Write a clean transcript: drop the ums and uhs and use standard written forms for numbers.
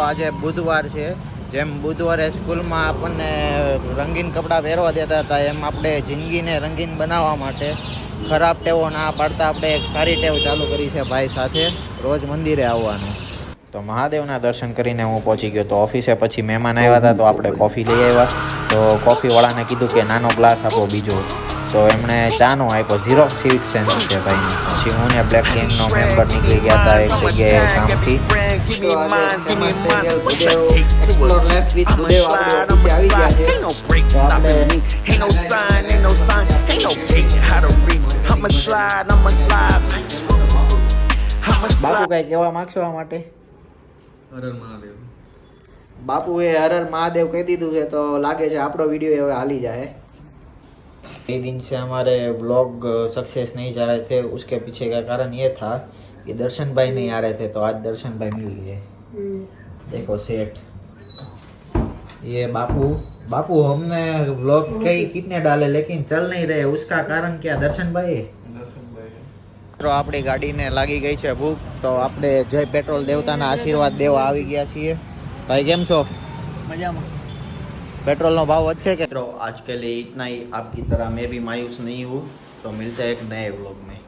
આજે બુધવાર છે, જેમ બુધવારે સ્કૂલમાં આપણને રંગીન કપડાં પહેરવા દેતા હતા, એમ આપણે જિંદગીને રંગીન બનાવવા માટે ખરાબ ટેવો ના પાડતા આપણે એક સારી ટેવ ચાલુ કરી છે ભાઈ સાથે, રોજ મંદિરે આવવાનું. તો મહાદેવના દર્શન કરીને હું પહોંચી ગયો તો ઓફિસે. પછી મહેમાન આવ્યા હતા તો આપણે કોફી લઈ આવ્યા. તો કોફીવાળાને કીધું કે નાનો ગ્લાસ આપો બીજો, તો એમણે ચાનો આપ્યો. ઝીરો સિવિક સેન્સ છે ભાઈને. પછી હું ને બ્લેક ગેંગનો મેમ્બર નીકળી ગયા હતા એક જગ્યાએ કામથી. તો આજે ફેમસ થઈ ગયેલ bhudev explore life with bhudev આપણે ઓફિસે આવી ગયા છે. તો આપણે બાપુ કઈ કહેવા માંગશો આ માટે? હર મહાદેવ. બાપુએ હર મહાદેવ કહી દીધું છે તો લાગે છે આપણો વિડીયો હવે હાલી જાય. ये दिन से हमारे व्लॉग सक्सेस नहीं जा रहे थे, उसके पीछे का कारण ये था कि दर्शन भाई नहीं आ रहे थे, तो आज दर्शन भाई मिल गए. देखो सेठ, ये बापू हमने व्लॉग कई कितने डाले लेकिन चल नहीं रहे, उसका कारण क्या? दर्शन भाई. તો આપણી ગાડીને લાગી ગઈ છે ભૂખ, તો આપણે જય પેટ્રોલ દેવતાના આશીર્વાદ દેવા આવી ગયા છીએ. ભાઈ કેમ છો? મજામાં. पेट्रोल નો भाव अच्छे के? तो आज के लिए इतना ही. आपकी तरह मैं भी मायूस नहीं हूँ. तो मिलते हैं एक नए व्लॉग में.